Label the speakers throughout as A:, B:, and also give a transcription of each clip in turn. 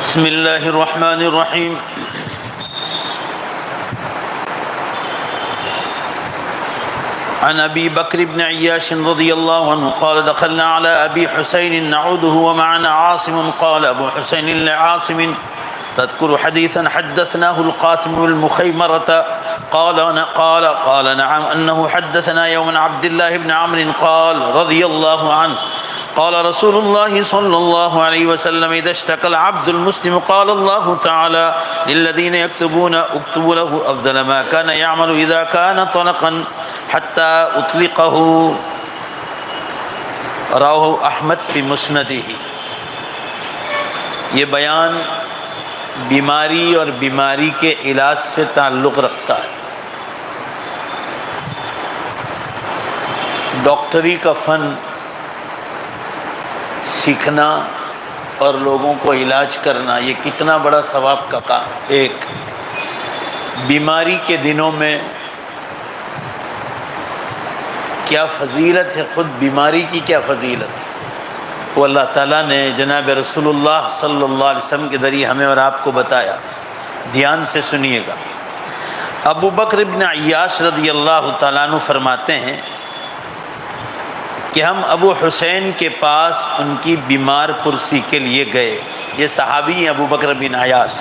A: بسم اللہ الرحمن الرحیم۔ عن ابی بکر بن عیاش رضی اللہ عنہ قال دخلنا على ابی حسین نعوده ومعنا عاصم قال ابو حسین لعاصم تذكر حديثا حدثناه القاسم بالمخيمرة قال نعم أنه حدثنا يوم عبد الله بن عمرو قال رضي الله عنه قال رسول الله صلى الله عليه وسلم إذا اشتكى العبد المسلم قال الله تعالى للذين يكتبون اكتبوا له أفضل ما كان يعمل إذا كان طلقا حتى أطلقه رواه أحمد في مسنده۔ یہ بیان بیماری اور بیماری کے علاج سے تعلق رکھتا ہے۔ ڈاکٹری کا فن سیکھنا اور لوگوں کو علاج کرنا یہ کتنا بڑا ثواب کا کام ہے۔ ایک بیماری کے دنوں میں کیا فضیلت ہے، خود بیماری کی کیا فضیلت ہے، وہ اللہ تعالیٰ نے جناب رسول اللہ صلی اللہ علیہ وسلم کے ذریعے ہمیں اور آپ کو بتایا۔ دھیان سے سنیے گا۔ ابو بکر بن عیاش رضی اللہ تعالیٰ عنہ فرماتے ہیں کہ ہم ابو حسین کے پاس ان کی بیمار پرسی کے لیے گئے۔ یہ صحابی ہیں ابو بکر بن عیاش،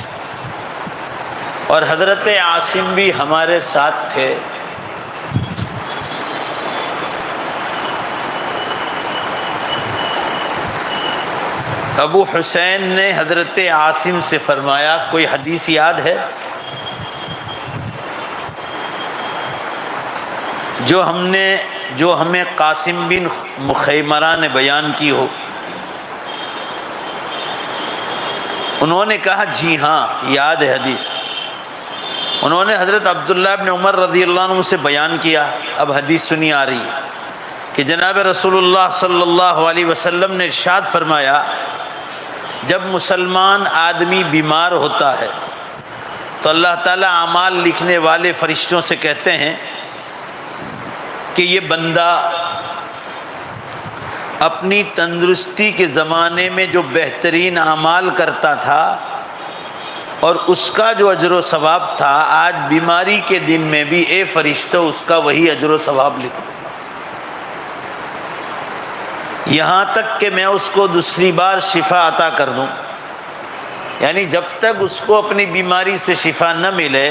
A: اور حضرت عاصم بھی ہمارے ساتھ تھے۔ ابو حسین نے حضرت عاصم سے فرمایا کوئی حدیث یاد ہے جو ہمیں قاسم بن مخیمرہ نے بیان کی ہو؟ انہوں نے کہا جی ہاں یاد ہے حدیث۔ انہوں نے حضرت عبداللہ بن عمر رضی اللہ عنہ سے بیان کیا۔ اب حدیث سنی آ رہی ہے کہ جناب رسول اللہ صلی اللہ علیہ وسلم نے ارشاد فرمایا جب مسلمان آدمی بیمار ہوتا ہے تو اللہ تعالیٰ اعمال لکھنے والے فرشتوں سے کہتے ہیں کہ یہ بندہ اپنی تندرستی کے زمانے میں جو بہترین اعمال کرتا تھا اور اس کا جو اجر و ثواب تھا، آج بیماری کے دن میں بھی اے فرشتوں اس کا وہی اجر و ثواب لکھو، یہاں تک کہ میں اس کو دوسری بار شفا عطا کر دوں۔ یعنی جب تک اس کو اپنی بیماری سے شفا نہ ملے،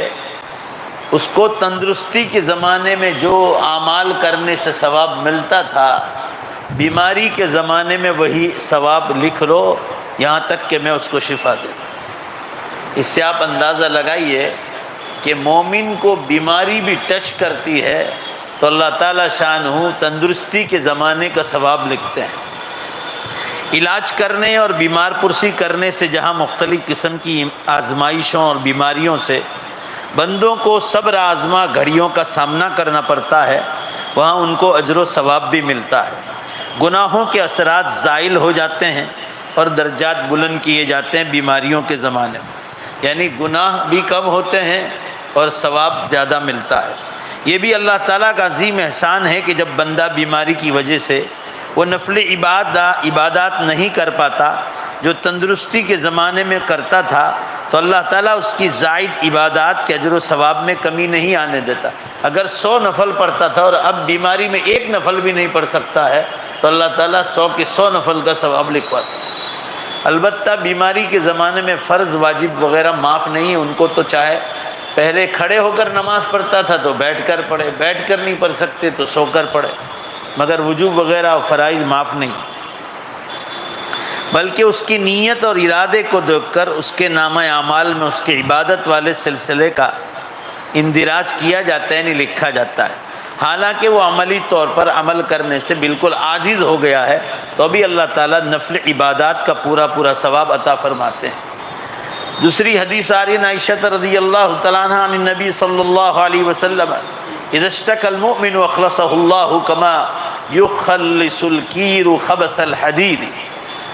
A: اس کو تندرستی کے زمانے میں جو اعمال کرنے سے ثواب ملتا تھا، بیماری کے زمانے میں وہی ثواب لکھ لو یہاں تک کہ میں اس کو شفا دوں۔ اس سے آپ اندازہ لگائیے کہ مومن کو بیماری بھی ٹچ کرتی ہے تو اللہ تعالیٰ شانہ تندرستی کے زمانے کا ثواب لکھتے ہیں۔ علاج کرنے اور بیمار پرسی کرنے سے جہاں مختلف قسم کی آزمائشوں اور بیماریوں سے بندوں کو صبر آزما گھڑیوں کا سامنا کرنا پڑتا ہے، وہاں ان کو اجر و ثواب بھی ملتا ہے۔ گناہوں کے اثرات زائل ہو جاتے ہیں اور درجات بلند کیے جاتے ہیں بیماریوں کے زمانے میں، یعنی گناہ بھی کم ہوتے ہیں اور ثواب زیادہ ملتا ہے۔ یہ بھی اللہ تعالیٰ کا عظیم احسان ہے کہ جب بندہ بیماری کی وجہ سے وہ نفل عبادات نہیں کر پاتا جو تندرستی کے زمانے میں کرتا تھا، تو اللہ تعالیٰ اس کی زائد عبادات کے اجر و ثواب میں کمی نہیں آنے دیتا۔ اگر 100 نفل پڑھتا تھا اور اب بیماری میں 1 نفل بھی نہیں پڑھ سکتا ہے تو اللہ تعالیٰ 100 کے 100 نفل کا ثواب لکھواتا ہے۔ البتہ بیماری کے زمانے میں فرض واجب وغیرہ معاف نہیں، ان کو تو چاہے پہلے کھڑے ہو کر نماز پڑھتا تھا تو بیٹھ کر پڑھے، بیٹھ کر نہیں پڑھ سکتے تو سو کر پڑھے، مگر وجوب وغیرہ اور فرائض معاف نہیں، بلکہ اس کی نیت اور ارادے کو دیکھ کر اس کے نامہ اعمال میں اس کے عبادت والے سلسلے کا اندراج کیا جاتا ہے، یعنی لکھا جاتا ہے۔ حالانکہ وہ عملی طور پر عمل کرنے سے بالکل عاجز ہو گیا ہے تو بھی اللہ تعالیٰ نفل عبادات کا پورا ثواب عطا فرماتے ہیں۔ دوسری حدیث آ رہی ہے عائشہ رضی اللہ تعالیٰ عنہ عن النبی صلی اللہ علیہ وسلم اذا اشتكى المؤمن اخلصه الله كما يخلص الكير خبث الحديد۔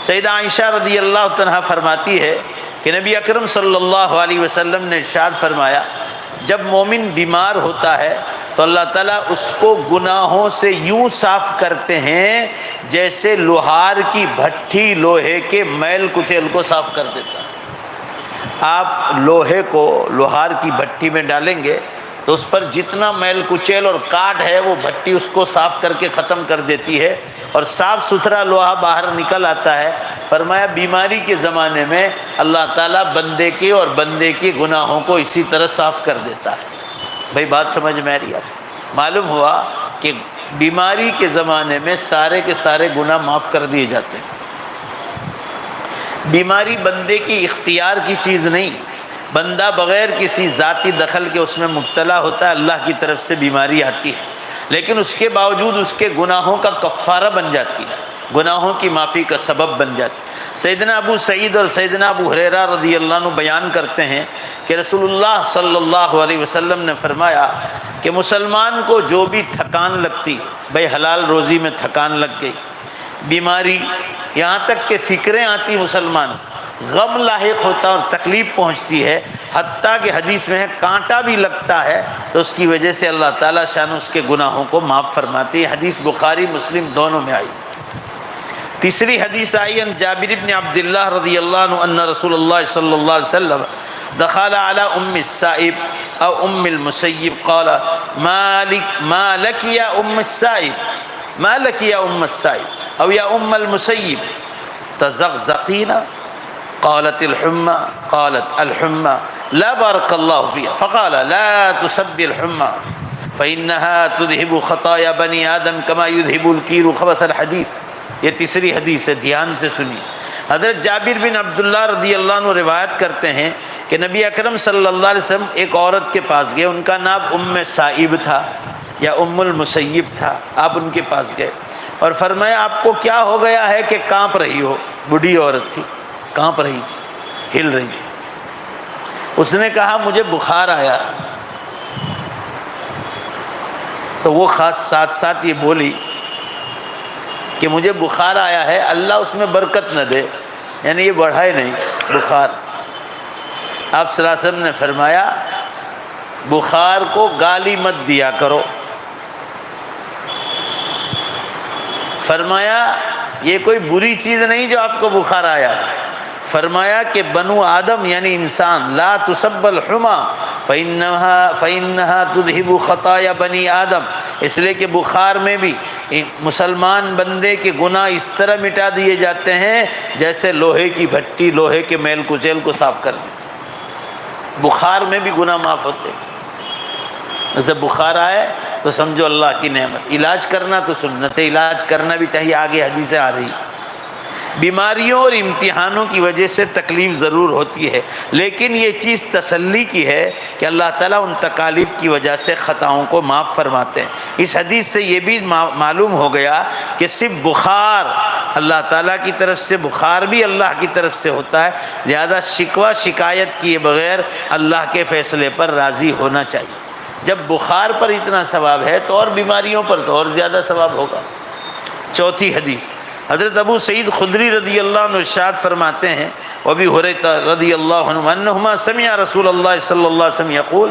A: سیدہ عائشہ رضی اللہ عنہ فرماتی ہے کہ نبی اکرم صلی اللہ علیہ وسلم نے ارشاد فرمایا جب مومن بیمار ہوتا ہے تو اللہ تعالیٰ اس کو گناہوں سے یوں صاف کرتے ہیں جیسے لوہار کی بھٹی لوہے کے میل کچیل کو صاف کر دیتا ہے۔ آپ لوہے کو لوہار کی بھٹی میں ڈالیں گے تو اس پر جتنا میل کچیل اور کاٹ ہے وہ بھٹی اس کو صاف کر کے ختم کر دیتی ہے اور صاف ستھرا لوہا باہر نکل آتا ہے۔ فرمایا بیماری کے زمانے میں اللہ تعالیٰ بندے کے اور بندے کے گناہوں کو اسی طرح صاف کر دیتا ہے۔ بھائی بات سمجھ میں آ رہی ہے؟ معلوم ہوا کہ بیماری کے زمانے میں سارے کے سارے گناہ معاف کر دیے جاتے ہیں۔ بیماری بندے کی اختیار کی چیز نہیں، بندہ بغیر کسی ذاتی دخل کے اس میں مبتلا ہوتا ہے، اللہ کی طرف سے بیماری آتی ہے، لیکن اس کے باوجود اس کے گناہوں کا کفارہ بن جاتی ہے، گناہوں کی معافی کا سبب بن جاتی ہے۔ سیدنا ابو سعید اور سیدنا ابو ہریرہ رضی اللہ عنہ بیان کرتے ہیں کہ رسول اللہ صلی اللہ علیہ وسلم نے فرمایا کہ مسلمان کو جو بھی تھکان لگتی ہے، بھئی حلال روزی میں تھکان لگ گئی، بیماری، یہاں تک کہ فکریں آتی مسلمان، غم لاحق ہوتا اور تکلیف پہنچتی ہے، حتیٰ کہ حدیث میں ہے کانٹا بھی لگتا ہے، تو اس کی وجہ سے اللہ تعالیٰ شان اس کے گناہوں کو معاف فرماتی ہے۔ حدیث بخاری مسلم دونوں میں آئی۔ تیسری حدیث آئی ان جابر بن عبداللہ رضی اللہ عنہ ان رسول اللہ صلی اللہ علیہ وسلم دخل على ام السائب او ام المسیب قال ما لك یا ام السائب ما لك یا ام السائب او یا ام المسیب تزغزقین قالت الحمى قالت الحمى لا بارك الله فيها فقال لا تسب الحمى فإنها تذهب خطايا بني آدم كما يذهب الكير خبث الحديد۔ یہ تیسری حدیث ہے، دھیان سے سنیے۔ حضرت جابر بن عبداللہ رضی اللہ عنہ روایت کرتے ہیں کہ نبی اکرم صلی اللہ علیہ وسلم ایک عورت کے پاس گئے، ان کا نام ام سائب تھا یا ام المسیب تھا، آپ ان کے پاس گئے اور فرمایا آپ کو کیا ہو گیا ہے کہ کانپ رہی ہو؟ بوڑھی عورت تھی، کانپ رہی تھی، ہل رہی تھی۔ اس نے کہا مجھے بخار آیا، تو وہ خاص ساتھ ساتھ یہ بولی کہ مجھے بخار آیا ہے، اللہ اس میں برکت نہ دے، یعنی یہ بڑھائے نہیں بخار۔ آپ صلی اللہ علیہ وسلم نے فرمایا بخار کو گالی مت دیا کرو، فرمایا یہ کوئی بری چیز نہیں جو آپ کو بخار آیا ہے، فرمایا کہ بنو آدم یعنی انسان لا تسب الحمى فإنها تذهب خطايا بنی آدم، اس لیے کہ بخار میں بھی مسلمان بندے کے گناہ اس طرح مٹا دیے جاتے ہیں جیسے لوہے کی بھٹی لوہے کے میل کچیل کو صاف کر دیتی، بخار میں بھی گناہ معاف ہوتے ہیں۔ جب بخار آئے تو سمجھو اللہ کی نعمت، علاج کرنا تو سنت ہے، علاج کرنا بھی چاہیے، آگے حدیثیں آ رہی۔ بیماریوں اور امتحانوں کی وجہ سے تکلیف ضرور ہوتی ہے، لیکن یہ چیز تسلی کی ہے کہ اللہ تعالیٰ ان تکالیف کی وجہ سے خطاؤں کو معاف فرماتے ہیں۔ اس حدیث سے یہ بھی معلوم ہو گیا کہ صرف بخار اللہ تعالیٰ کی طرف سے، بخار بھی اللہ کی طرف سے ہوتا ہے، لہذا شکوہ شکایت کیے بغیر اللہ کے فیصلے پر راضی ہونا چاہیے۔ جب بخار پر اتنا ثواب ہے تو اور بیماریوں پر تو اور زیادہ ثواب ہوگا۔ چوتھی حدیث، حضرت ابو سعید خدری رضی اللہ عنہ ارشاد فرماتے ہیں وابی ہریرہ رضی اللہ عنہ انہما سمع رسول اللہ صلی اللہ علیہ وسلم یقول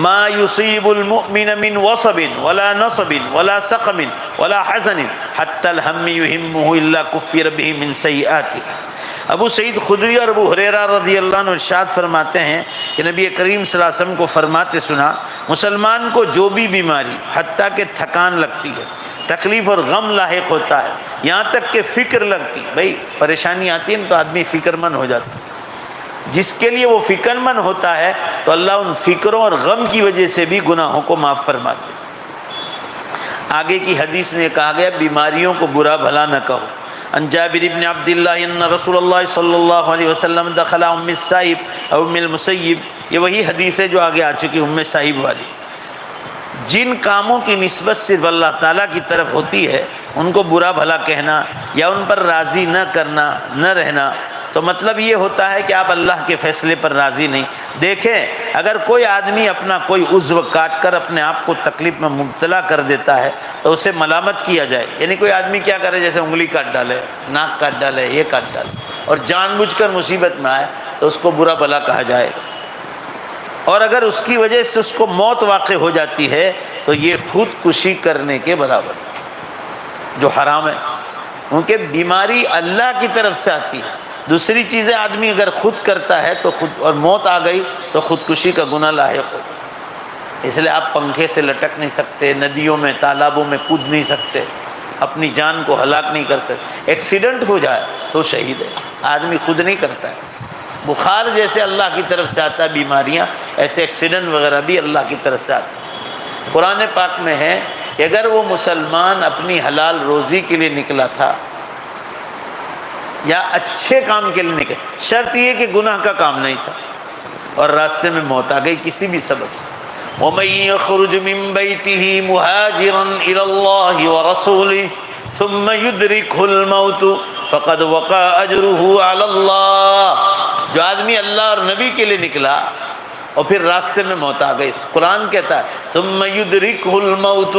A: ما يصيب المؤمن من وصب ولا نصب ولا سقم ولا حزن حتى الهم يهمه الا كفر به من سیئاته۔ ابو سعید خدری اور ابو ہریرہ رضی اللہ عنہ ارشاد فرماتے ہیں کہ نبی کریم صلی اللہ علیہ وسلم کو فرماتے سنا مسلمان کو جو بھی بیماری حتیٰ کہ تھکان لگتی ہے، تکلیف اور غم لاحق ہوتا ہے، یہاں تک کہ فکر لگتی، بھئی پریشانی آتی ہے تو آدمی فکر مند ہو جاتا ہے، جس کے لیے وہ فکر مند ہوتا ہے تو اللہ ان فکروں اور غم کی وجہ سے بھی گناہوں کو معاف فرماتے ہیں۔ آگے کی حدیث میں کہا گیا بیماریوں کو برا بھلا نہ کہو۔ ان جابر بن عبداللہ ان رسول اللہ صلی اللہ علیہ وسلم دخل ام السائب او ام المسیب، یہ وہی حدیث ہے جو آگے آ چکی ام سائب والی۔ جن کاموں کی نسبت صرف اللہ تعالیٰ کی طرف ہوتی ہے ان کو برا بھلا کہنا یا ان پر راضی نہ کرنا، نہ رہنا، تو مطلب یہ ہوتا ہے کہ آپ اللہ کے فیصلے پر راضی نہیں۔ دیکھیں اگر کوئی آدمی اپنا کوئی عضو کاٹ کر اپنے آپ کو تکلیف میں مبتلا کر دیتا ہے تو اسے ملامت کیا جائے، یعنی کوئی آدمی کیا کرے جیسے انگلی کاٹ ڈالے، ناک کاٹ ڈالے، یہ کاٹ ڈالے اور جان بوجھ کر مصیبت میں آئے تو اس کو برا بھلا کہا جائے، اور اگر اس کی وجہ سے اس کو موت واقع ہو جاتی ہے تو یہ خود کشی کرنے کے برابر جو حرام ہے، کیونکہ بیماری اللہ کی طرف سے آتی ہے، دوسری چیزیں آدمی اگر خود کرتا ہے تو خود، اور موت آ گئی تو خودکشی کا گناہ لاحق ہو. اس لیے آپ پنکھے سے لٹک نہیں سکتے، ندیوں میں تالابوں میں کود نہیں سکتے، اپنی جان کو ہلاک نہیں کر سکتے. ایکسیڈنٹ ہو جائے تو شہید ہے، آدمی خود نہیں کرتا ہے. بخار جیسے اللہ کی طرف سے آتا ہے بیماریاں، ایسے ایکسیڈنٹ وغیرہ بھی اللہ کی طرف سے آتا ہے. قرآن پاک میں ہے کہ اگر وہ مسلمان اپنی حلال روزی کے لیے نکلا تھا یا اچھے کام کے لیے نکلا، شرط یہ کہ گناہ کا کام نہیں تھا، اور راستے میں موت آ گئی کسی بھی سبب سے. وَمَن يَخْرُجْ مِن بَيْتِهِ مُهَاجِرًا إِلَى اللَّهِ وَرَسُولِهِ ثُمَّ يُدْرِكْهُ الْمَوْتُ فَقَدْ وَقَعَ أَجْرُهُ عَلَى اللَّهِ. جو آدمی اللہ اور نبی کے لیے نکلا اور پھر راستے میں موت آ گئی، قرآن کہتا ہے ثُمَّ يُدْرِكْهُ الْمَوْتُ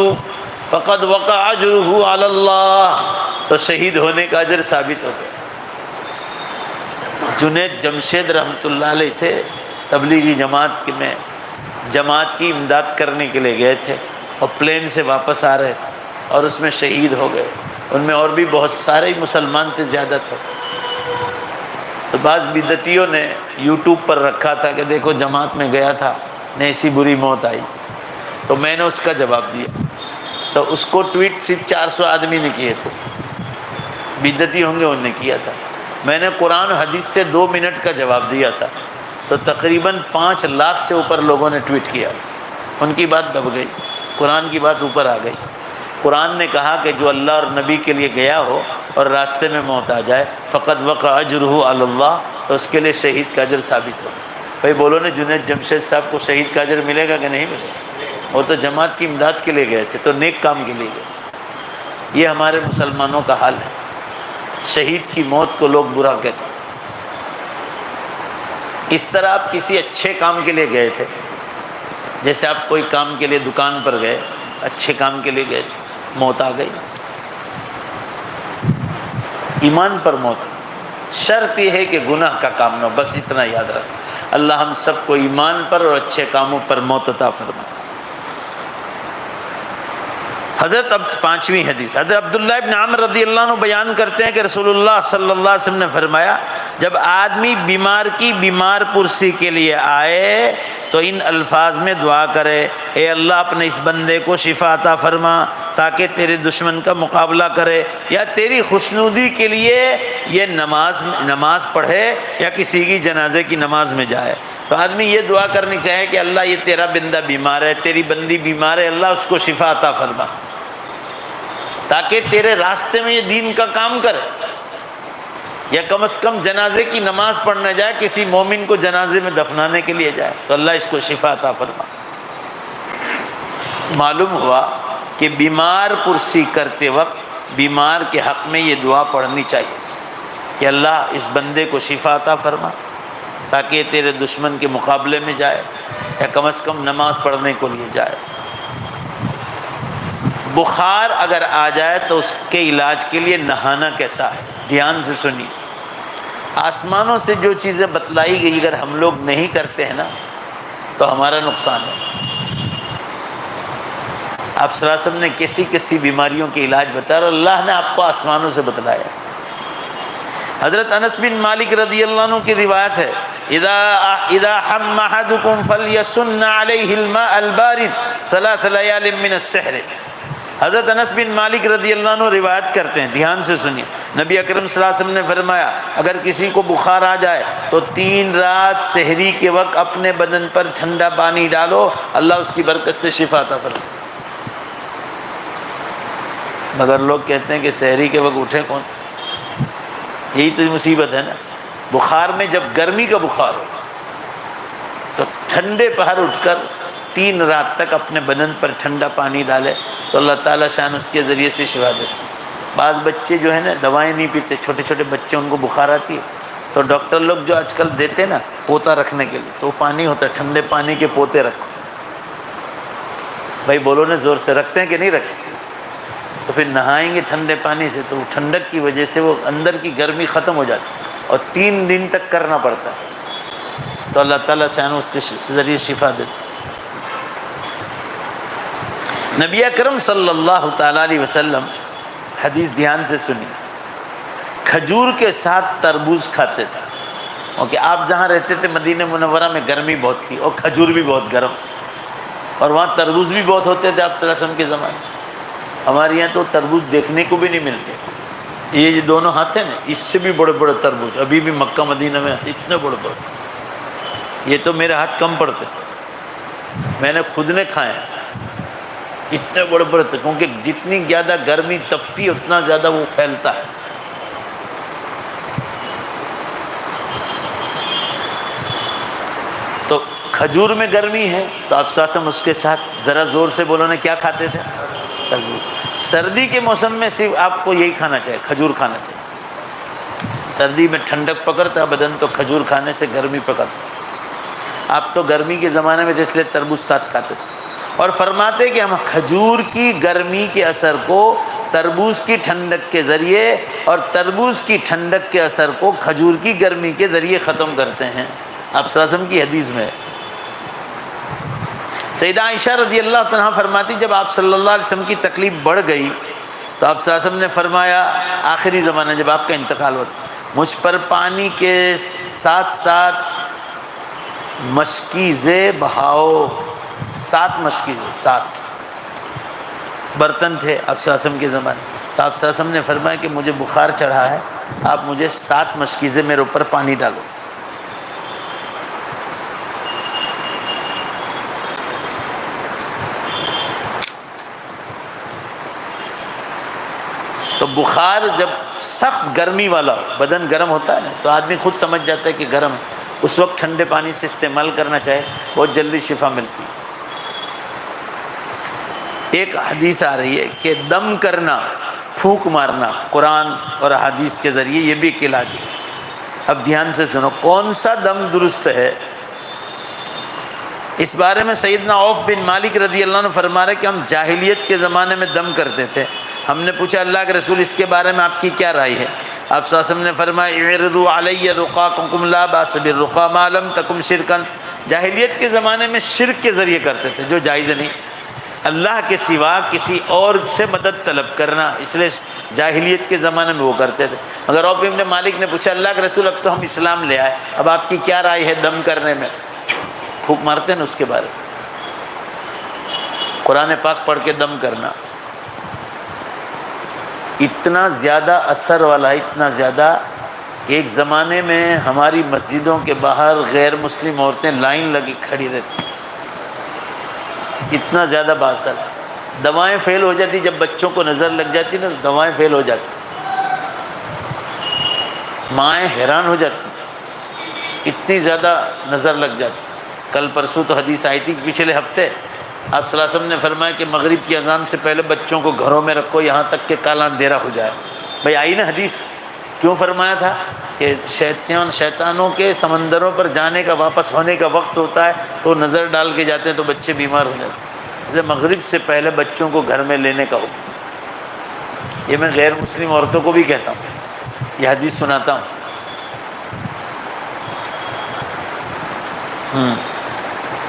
A: فَقَدْ وَقَعَ أَجْرُهُ عَلَى اللَّهِ، تو شہید ہونے کا اجر ثابت ہو گیا. جنید جمشید رحمۃ اللہ علیہ تھے، تبلیغی جماعت کی امداد کرنے کے لیے گئے تھے اور پلین سے واپس آ رہے اور اس میں شہید ہو گئے. ان میں اور بھی بہت سارے مسلمان تھے، زیادہ تھے. تو بعض بدعتیوں نے یوٹیوب پر رکھا تھا کہ دیکھو جماعت میں گیا تھا نے ایسی بری موت آئی. تو میں نے اس کا جواب دیا. تو اس کو ٹویٹ صرف 400 آدمی نے کیے تھے، بدعتی ہوں گے انہوں نے کیا تھا. میں نے قرآن و حدیث سے 2 منٹ کا جواب دیا تھا، تو تقریباً 5 لاکھ سے اوپر لوگوں نے ٹویٹ کیا. ان کی بات دب گئی، قرآن کی بات اوپر آ گئی. قرآن نے کہا کہ جو اللہ اور نبی کے لیے گیا ہو اور راستے میں موت آ جائے فقط وقع اجرہ علی اللہ، تو اس کے لیے شہید کا اجر ثابت ہو. بھائی بولو نا، جنید جمشید صاحب کو شہید کا اجر ملے گا کہ نہیں ملے گا؟ وہ تو جماعت کی امداد کے لیے گئے تھے، تو نیک کام کے لیے گئے. یہ ہمارے مسلمانوں کا حال ہے. شہید کی موت کو لوگ برا کہتے ہیں. اس طرح آپ کسی اچھے کام کے لیے گئے تھے، جیسے آپ کوئی کام کے لیے دکان پر گئے، اچھے کام کے لیے گئے تھے، موت آ گئی. ایمان پر موت، شرط یہ ہے کہ گناہ کا کام نہ ہو، بس اتنا یاد رکھ. اللہ ہم سب کو ایمان پر اور اچھے کاموں پر موت عطا فرمائے. حضرت 5ویں حدیث، حضرت عبداللہ ابن عمر رضی اللہ عنہ بیان کرتے ہیں کہ رسول اللہ صلی اللہ علیہ وسلم نے فرمایا، جب آدمی بیمار کی بیمار پرسی کے لیے آئے تو ان الفاظ میں دعا کرے، اے اللہ اپنے اس بندے کو شفا عطا فرما تاکہ تیرے دشمن کا مقابلہ کرے، یا تیری خوشنودی کے لیے یہ نماز پڑھے یا کسی کی جنازے کی نماز میں جائے. تو آدمی یہ دعا کرنی چاہے کہ اللہ یہ تیرا بندہ بیمار ہے، تیری بندی بیمار ہے، اللہ اس کو شفا عطا فرما تاکہ تیرے راستے میں یہ دین کا کام کرے، یا کم از کم جنازے کی نماز پڑھنے جائے، کسی مومن کو جنازے میں دفنانے کے لیے جائے تو اللہ اس کو شفا عطا فرما. معلوم ہوا کہ بیمار پرسی کرتے وقت بیمار کے حق میں یہ دعا پڑھنی چاہیے کہ اللہ اس بندے کو شفا عطا فرما تاکہ یہ تیرے دشمن کے مقابلے میں جائے یا کم از کم نماز پڑھنے کو لیے جائے. بخار اگر آ جائے تو اس کے علاج کے لیے نہانا کیسا ہے، دھیان سے سنیے. آسمانوں سے جو چیزیں بتلائی گئی اگر ہم لوگ نہیں کرتے ہیں نا تو ہمارا نقصان ہے. آپ صلی اللہ علیہ وسلم نے کیسی کیسی بیماریوں کے علاج بتایا اور اللہ نے آپ کو آسمانوں سے بتلایا. حضرت انس بن مالک رضی اللہ عنہ کی روایت ہے، اذا حم احدکم فلیسن علیہ الماء البارد 3 لیال من السحر. حضرت انس بن مالک رضی اللہ عنہ روایت کرتے ہیں، دھیان سے سنیے، نبی اکرم صلی اللہ علیہ وسلم نے فرمایا اگر کسی کو بخار آ جائے تو 3 رات سحری کے وقت اپنے بدن پر ٹھنڈا پانی ڈالو، اللہ اس کی برکت سے شفا عطا فرمائے. مگر لوگ کہتے ہیں کہ سحری کے وقت اٹھے کون؟ یہی تو مصیبت ہے نا. بخار میں جب گرمی کا بخار ہو تو ٹھنڈے پہر اٹھ کر 3 رات تک اپنے بدن پر ٹھنڈا پانی ڈالے تو اللہ تعالیٰ شان اس کے ذریعے سے شفا دیتے. بعض بچے جو ہے نا دوائیں نہیں پیتے، چھوٹے چھوٹے بچے ان کو بخار آتی ہے تو ڈاکٹر لوگ جو آج کل دیتے ہیں نا پوتا رکھنے کے لیے، تو پانی ہوتا ہے ٹھنڈے پانی کے پوتے رکھو. بھائی بولو نا زور سے، رکھتے ہیں کہ نہیں رکھتے؟ تو پھر نہائیں گے ٹھنڈے پانی سے تو ٹھنڈک کی وجہ سے وہ اندر کی گرمی ختم ہو جاتی ہے اور 3 دن تک کرنا پڑتا ہے تو اللہ تعالیٰ شان اس کے ذریعے شفا دیتے. نبی اکرم صلی اللہ تعالیٰ علیہ وسلم، حدیث دھیان سے سنی، کھجور کے ساتھ تربوز کھاتے تھے، کیونکہ آپ جہاں رہتے تھے مدینہ منورہ میں گرمی بہت تھی اور کھجور بھی بہت گرم، اور وہاں تربوز بھی بہت ہوتے تھے آپ صلی اللہ علیہ وسلم کے زمانے میں۔ ہمارے یہاں تو تربوز دیکھنے کو بھی نہیں ملتے۔ یہ جو دونوں ہاتھ ہیں نا، اس سے بھی بڑے بڑے تربوز ابھی بھی مکہ مدینہ میں اتنے بڑے بڑے، یہ تو میرے ہاتھ کم پڑتے، میں نے خود نے کھائے ہیں، اتنے بڑے بڑے تھے، کیونکہ جتنی زیادہ گرمی تپتی اتنا زیادہ وہ پھیلتا ہے۔ تو کھجور میں گرمی ہے تو آپ ساسم اس کے ساتھ ذرا زور سے بولو نا، کیا کھاتے تھے؟ تربوز۔ سردی کے موسم میں صرف آپ کو یہی کھانا چاہیے، کھجور کھانا چاہیے۔ سردی میں ٹھنڈک پکڑتا ہے بدن تو کھجور کھانے سے گرمی پکڑتا۔ آپ تو گرمی کے زمانے میں اس لیے تربوز ساتھ کھاتے تھے، اور فرماتے کہ ہم کھجور کی گرمی کے اثر کو تربوز کی ٹھنڈک کے ذریعے اور تربوز کی ٹھنڈک کے اثر کو کھجور کی گرمی کے ذریعے ختم کرتے ہیں۔ آپ صلی اللہ علیہ وسلم کی حدیث میں سیدہ عائشہ رضی اللہ عنہا فرماتی جب آپ صلی اللہ علیہ وسلم کی تکلیف بڑھ گئی تو آپ صلی اللہ علیہ وسلم نے فرمایا، آخری زمانہ جب آپ کا انتقال ہوا، مجھ پر پانی کے ساتھ ساتھ مشکیزیں بہاؤ، 7 مشکیزیں، 7 برتن تھے آپ صلی اللہ علیہ وسلم کے زمانے۔ تو آپ صلی اللہ علیہ وسلم نے فرمایا کہ مجھے بخار چڑھا ہے، آپ مجھے 7 مشکیزیں میرے اوپر پانی ڈالو۔ تو بخار جب سخت گرمی والا بدن گرم ہوتا ہے نا تو آدمی خود سمجھ جاتا ہے کہ گرم ہے، اس وقت ٹھنڈے پانی سے استعمال کرنا چاہے، بہت جلدی شفا ملتی ہے۔ ایک حدیث آ رہی ہے کہ دم کرنا، پھونک مارنا، قرآن اور حدیث کے ذریعے یہ بھی ایک علاج ہے۔ اب دھیان سے سنو کون سا دم درست ہے۔ اس بارے میں سیدنا عوف بن مالک رضی اللہ عنہ فرما رہے کہ ہم جاہلیت کے زمانے میں دم کرتے تھے، ہم نے پوچھا اللہ کے رسول اس کے بارے میں آپ کی کیا رائے ہے؟ آپ صلی اللہ علیہ وسلم نے فرمایا اعرضوا علی رقاکم لا باس بالرقا ما لم تکن شرکا۔ جاہلیت کے زمانے میں شرک کے ذریعے کرتے تھے جو جائز نہیں، اللہ کے سوا کسی اور سے مدد طلب کرنا، اس لیے جاہلیت کے زمانے میں وہ کرتے تھے۔ مگر عوف بن مالک نے پوچھا اللہ کے رسول اب تو ہم اسلام لے آئے، اب آپ کی کیا رائے ہے دم کرنے میں؟ پھونک مارتے ہیں نا اس کے بارے میں، قرآن پاک پڑھ کے دم کرنا اتنا زیادہ اثر والا ہے، اتنا زیادہ کہ ایک زمانے میں ہماری مسجدوں کے باہر غیر مسلم عورتیں لائن لگی کھڑی رہتی، اتنا زیادہ باثر۔ دوائیں فیل ہو جاتی، جب بچوں کو نظر لگ جاتی نا تو دوائیں فیل ہو جاتی، مائیں حیران ہو جاتی، اتنی زیادہ نظر لگ جاتی۔ کل پرسوں تو حدیث آئی تھی، پچھلے ہفتے آپ صلی اللہ علیہ وسلم نے فرمایا کہ مغرب کی اذان سے پہلے بچوں کو گھروں میں رکھو یہاں تک کہ کالا اندھیرا ہو جائے۔ بھائی آئی نا حدیث، کیوں فرمایا تھا کہ شیطانوں کے سمندروں پر جانے کا، واپس ہونے کا وقت ہوتا ہے تو نظر ڈال کے جاتے ہیں تو بچے بیمار ہو جاتے ہیں، اسے مغرب سے پہلے بچوں کو گھر میں لینے کا حکم۔ یہ میں غیر مسلم عورتوں کو بھی کہتا ہوں، یہ حدیث سناتا ہوں۔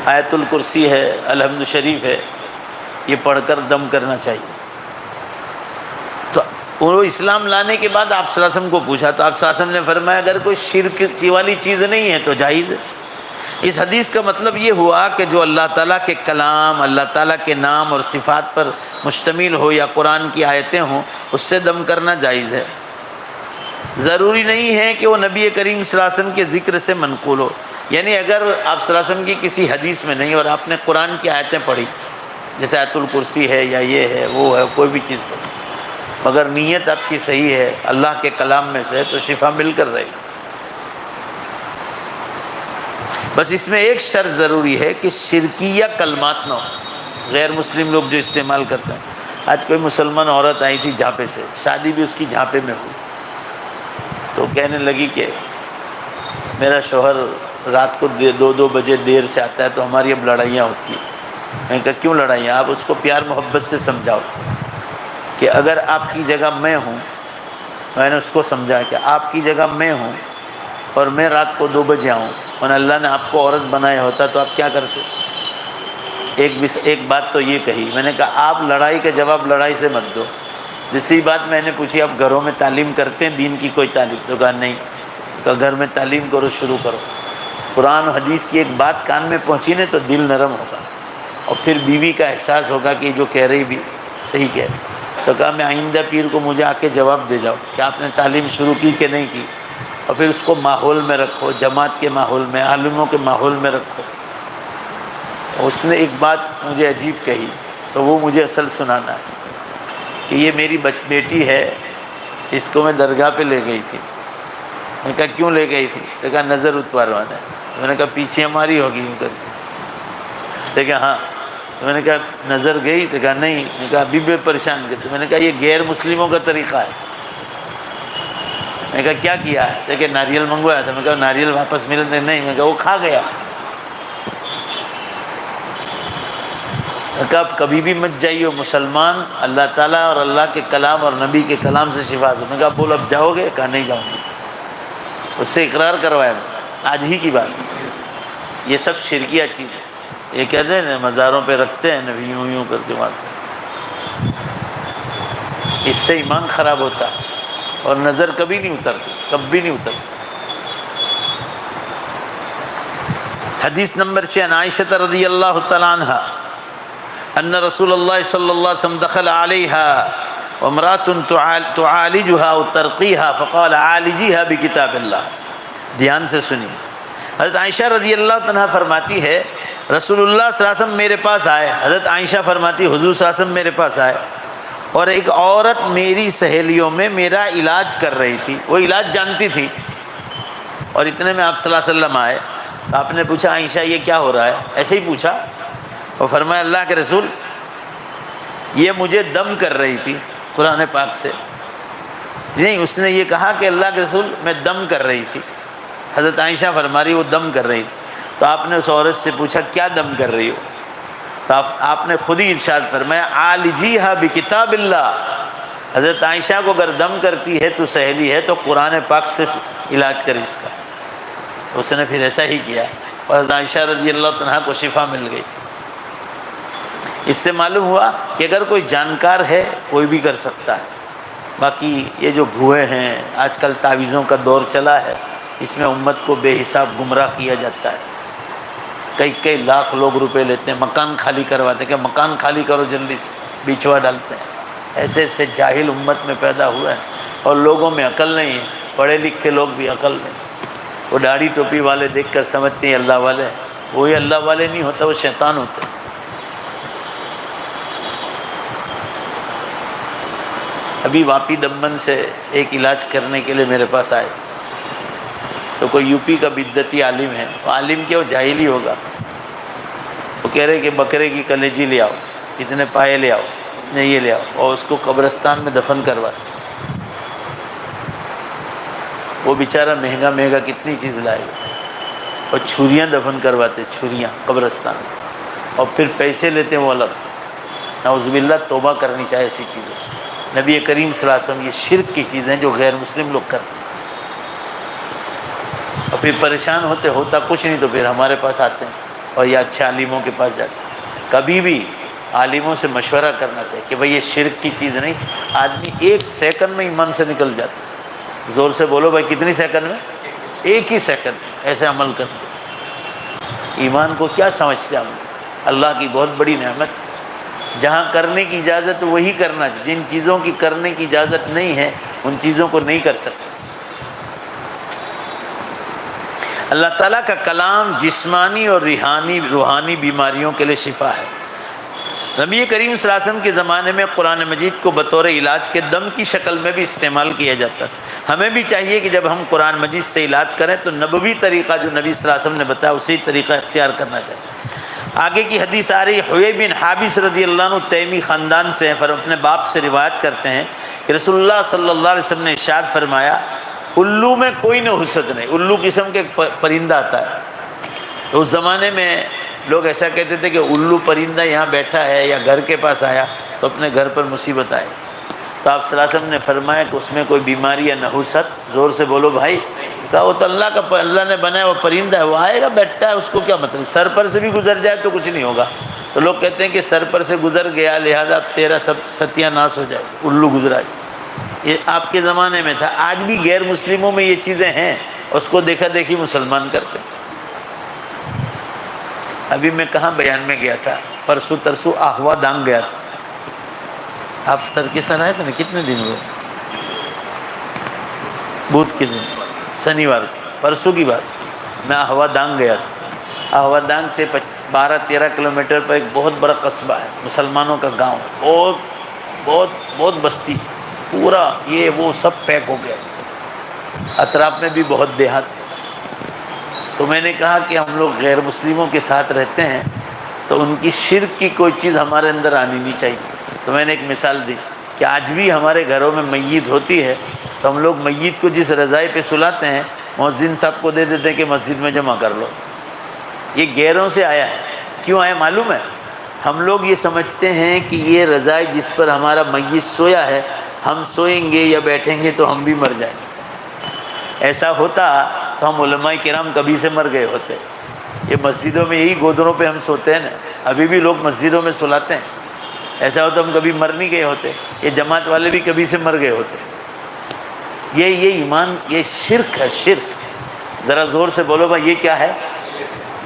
A: آیت الکرسی ہے، الحمد شریف ہے، یہ پڑھ کر دم کرنا چاہیے۔ تو وہ اسلام لانے کے بعد آپ صلی اللہ علیہ وسلم کو پوچھا تو آپ صلی اللہ علیہ وسلم نے فرمایا اگر کوئی شرک والی چیز نہیں ہے تو جائز ہے۔ اس حدیث کا مطلب یہ ہوا کہ جو اللہ تعالیٰ کے کلام، اللہ تعالیٰ کے نام اور صفات پر مشتمل ہو یا قرآن کی آیتیں ہوں اس سے دم کرنا جائز ہے۔ ضروری نہیں ہے کہ وہ نبی کریم صلی اللہ علیہ وسلم کے ذکر سے منقول ہو، یعنی اگر آپ صلی اللہ علیہ وسلم کی کسی حدیث میں نہیں اور آپ نے قرآن کی آیتیں پڑھی، جیسے آیت الکرسی ہے یا یہ ہے وہ ہے کوئی بھی چیز پڑھی، مگر نیت آپ کی صحیح ہے اللہ کے کلام میں سے، تو شفا مل کر رہے گی۔ بس اس میں ایک شرط ضروری ہے کہ شرکیہ کلمات نہ ہو، غیر مسلم لوگ جو استعمال کرتے ہیں۔ آج کوئی مسلمان عورت آئی تھی جھانپے سے، شادی بھی اس کی جھانپے میں ہوئی، تو کہنے لگی کہ میرا شوہر رات کو 2 بجے دیر سے آتا ہے تو ہماری اب لڑائیاں ہوتی ہیں۔ میں نے کہا کیوں لڑائیاں؟ آپ اس کو پیار محبت سے سمجھاؤ کہ اگر آپ کی جگہ میں ہوں، میں نے اس کو سمجھا کہ آپ کی جگہ میں ہوں اور میں رات کو 2 بجے آؤں اور اللہ نے آپ کو عورت بنایا ہوتا تو آپ کیا کرتے؟ ایک بات تو یہ کہی، میں نے کہا آپ لڑائی کا جواب لڑائی سے مت دو، دوسری بات میں نے پوچھی آپ گھروں میں تعلیم کرتے ہیں دین کی کوئی تعلیم؟ تو کہا نہیں۔ کہا گھر میں تعلیم کرو، شروع کرو، قرآن و حدیث کی ایک بات کان میں پہنچی نا تو دل نرم ہوگا، اور پھر بیوی کا احساس ہوگا کہ جو کہہ رہی بھی صحیح کہہ رہی۔ تو کہا میں آئندہ پیر کو مجھے آ کے جواب دے جاؤ کہ آپ نے تعلیم شروع کی کہ نہیں کی، اور پھر اس کو ماحول میں رکھو، جماعت کے ماحول میں، عالموں کے ماحول میں رکھو۔ اس نے ایک بات مجھے عجیب کہی، تو وہ مجھے اصل سنانا ہے کہ یہ میری بیٹی ہے، اس کو میں درگاہ پہ لے گئی تھی۔ میں نے کہا کیوں لے گئی تھی؟ تو کہا نظر اتاروانا ہے۔ میں نے کہا پیچھے ہماری ہوگی یوں کر کے؟ تو کہا ہاں۔ تو میں نے کہا نظر گئی؟ تو کہا نہیں۔ میں نے کہا ابھی بھی پریشان کرتے؟ میں نے کہا یہ غیر مسلموں کا طریقہ ہے۔ میں نے کہا کیا کیا ہے؟ تو کہ ناریل منگوایا تھا۔ میں نے کہا ناریل واپس ملے؟ نہیں۔ میں نے کہا وہ کھا گیا۔ کہا کبھی بھی مت جائیے مسلمان، اللہ تعالیٰ اور اللہ کے کلام اور نبی کے کلام سے شفا سے۔ میں نے کہا بولو اب جاؤ گے؟ کہا نہیں جاؤں گی۔ اس سے اقرار کروایا میں، آج ہی کی بات۔ یہ سب شرکیہ چیزیں، یہ کہتے ہیں نا مزاروں پہ رکھتے ہیں نبی یوں یوں کر کے مارتے ہیں، اس سے ایمان خراب ہوتا ہے اور نظر کبھی نہیں اترتی، کبھی نہیں اترتی۔ حدیث نمبر 6 عن عائشہ رضی اللہ تعالی عنہا ان رسول اللہ صلی اللہ علیہ وسلم دخل علیہا وامرأة تعالجها وترقیها فقال عالجیها بکتاب اللہ۔ دھیان سے سنیے، حضرت عائشہ رضی اللہ عنہا فرماتی ہے رسول اللہ صلی اللہ علیہ وسلم میرے پاس آئے۔ حضرت عائشہ فرماتی حضور صلی اللہ علیہ وسلم میرے پاس آئے اور ایک عورت میری سہیلیوں میں میرا علاج کر رہی تھی، وہ علاج جانتی تھی، اور اتنے میں آپ صلی اللہ علیہ وسلم آئے۔ تو آپ نے پوچھا عائشہ یہ کیا ہو رہا ہے؟ ایسے ہی پوچھا، اور فرمایا اللہ کے رسول یہ مجھے دم کر رہی تھی قرآن پاک سے۔ نہیں، اس نے یہ کہا کہ اللہ کے رسول میں دم کر رہی تھی۔ حضرت عائشہ فرما رہی وہ دم کر رہی تھی۔ تو آپ نے اس عورت سے پوچھا کیا دم کر رہی ہو؟ تو آپ نے خود ہی ارشاد فرمایا عالجیہا بکتاب اللہ۔ حضرت عائشہ کو اگر دم کرتی ہے تو سہیلی ہے تو قرآن پاک سے علاج کر اس کا۔ اس نے پھر ایسا ہی کیا اور حضرت عائشہ رضی اللہ عنہا کو شفا مل گئی۔ اس سے معلوم ہوا کہ اگر کوئی جانکار ہے کوئی بھی کر سکتا ہے۔ باقی یہ جو بھوئے ہیں، آج کل تعویذوں کا دور چلا ہے، اس میں امت کو بے حساب گمراہ کیا جاتا ہے۔ کئی لاکھ لوگ روپے لیتے ہیں، مکان خالی کرواتے ہیں کہ مکان خالی کرو جلدی سے، بیچوا ڈالتے ہیں۔ ایسے ایسے جاہل امت میں پیدا ہوا ہے، اور لوگوں میں عقل نہیں ہے، پڑھے لکھے لوگ بھی عقل نہیں۔ وہ داڑھی ٹوپی والے دیکھ کر سمجھتے ہیں اللہ والے، وہی اللہ والے نہیں ہوتا، وہ شیطان ہوتے ہیں۔ ابھی واپی دمن سے ایک علاج کرنے کے لیے میرے پاس آئے تھے، تو کوئی یو پی کا بدعتی عالم ہے، وہ عالم کیا وہ جاہل ہی ہوگا۔ وہ کہہ رہے کہ بکرے کی کلیجی لے آؤ، اتنے پائے لے آؤ، اتنے یہ لے آؤ، اور اس کو قبرستان میں دفن کرواتے۔ وہ بیچارہ مہنگا مہنگا کتنی چیز لائے گا، اور چھریاں دفن کرواتے، چھریاں قبرستان میں، اور پھر پیسے لیتے ہیں وہ الگ۔ نعوذ باللہ، توبہ کرنی چاہیے ایسی چیزوں سے۔ نبی کریم صلی اللہ علیہ وسلم یہ شرک کی چیزیں جو غیر مسلم لوگ کرتے ہیں، اور پھر پریشان ہوتا کچھ نہیں تو پھر ہمارے پاس آتے ہیں اور یا اچھے عالموں کے پاس جاتے ہیں۔ کبھی بھی عالموں سے مشورہ کرنا چاہیے کہ بھائی یہ شرک کی چیز نہیں۔ آدمی 1 سیکنڈ میں ایمان سے نکل جاتا ہے۔ زور سے بولو بھائی کتنی سیکنڈ میں؟ 1 ہی سیکنڈ ایسے عمل کرتے۔ ایمان کو کیا سمجھتے ہم؟ اللہ کی بہت بڑی نعمت ہے۔ جہاں کرنے کی اجازت وہی کرنا چاہیے، جن چیزوں کی کرنے کی اجازت نہیں ہے ان چیزوں کو نہیں کر سکتے۔ اللہ تعالیٰ کا کلام جسمانی اور روحانی بیماریوں کے لیے شفا ہے۔ نبی کریم صلی اللہ علیہ وسلم کے زمانے میں قرآن مجید کو بطور علاج کے دم کی شکل میں بھی استعمال کیا جاتا ہے۔ ہمیں بھی چاہیے کہ جب ہم قرآن مجید سے علاج کریں تو نبوی طریقہ جو نبی صلی اللہ علیہ وسلم نے بتایا اسی طریقہ اختیار کرنا چاہیے۔ آگے کی حدیث آ رہی، حوی بن حابس رضی اللہ عنہ تیمی خاندان سے ہیں، اپنے باپ سے روایت کرتے ہیں کہ رسول اللہ صلی اللہ علیہ وسلم نے ارشاد فرمایا الو میں کوئی نحوست نہیں۔ الو قسم کے پرندہ آتا ہے، اس زمانے میں لوگ ایسا کہتے تھے کہ الو پرندہ یہاں بیٹھا ہے یا گھر کے پاس آیا تو اپنے گھر پر مصیبت آئے۔ تو آپ صلی اللہ علیہ وسلم نے فرمایا کہ اس میں کوئی بیماری یا نحوست؟ زور سے بولو بھائی۔ کہا وہ تو اللہ نے بنایا وہ پرندہ ہے، وہ آئے گا بیٹھتا ہے، اس کو کیا مطلب؟ سر پر سے بھی گزر جائے تو کچھ نہیں ہوگا، تو لوگ کہتے ہیں کہ سر پر سے گزر گیا لہذا تیرا سب ستیہ ناش ہو جائے، الو گزرا اس، یہ آپ کے زمانے میں تھا۔ آج بھی غیر مسلموں میں یہ چیزیں ہیں، اس کو دیکھا دیکھی مسلمان کرتے ہیں۔ ابھی میں کہاں بیان میں گیا تھا، پرسوں ترسوں آہوا دانگ گیا تھا، آپ ترکستان آئے تھے نا، کتنے دن ہوئے؟ بدھ کے دن، شنیوار، پرسوں کی بات، میں آہوا دانگ گیا تھا۔ آہوا دانگ سے 12-13 کلومیٹر پر ایک بہت بڑا قصبہ ہے، مسلمانوں کا گاؤں ہے، بہت بہت بہت بستی، پورا یہ وہ سب پیک ہو گیا، اطراف میں بھی بہت دیہات۔ تو میں نے کہا کہ ہم لوگ غیر مسلموں کے ساتھ رہتے ہیں تو ان کی شرک کی کوئی چیز ہمارے اندر آنی نہیں چاہیے۔ تو میں نے ایک مثال دی کہ آج بھی ہمارے گھروں میں میت ہوتی ہے تو ہم لوگ میت کو جس رضائی پہ سلاتے ہیں مؤذن صاحب کو دے دیتے ہیں کہ مسجد میں جمع کر لو۔ یہ غیروں سے آیا ہے، کیوں آیا معلوم ہے؟ ہم لوگ یہ سمجھتے ہیں کہ یہ رضائی جس پر ہمارا میت سویا ہے، ہم سوئیں گے یا بیٹھیں گے تو ہم بھی مر جائیں گے۔ ایسا ہوتا تو ہم علماء کرام کبھی سے مر گئے ہوتے۔ یہ مسجدوں میں یہی گودروں پہ ہم سوتے ہیں نا، ابھی بھی لوگ مسجدوں میں سلاتے ہیں، ایسا ہوتا ہم کبھی مر نہیں گئے ہوتے، یہ جماعت والے بھی کبھی سے مر گئے ہوتے۔ یہ ایمان، یہ شرک ہے، شرک۔ ذرا زور سے بولو بھائی یہ کیا ہے؟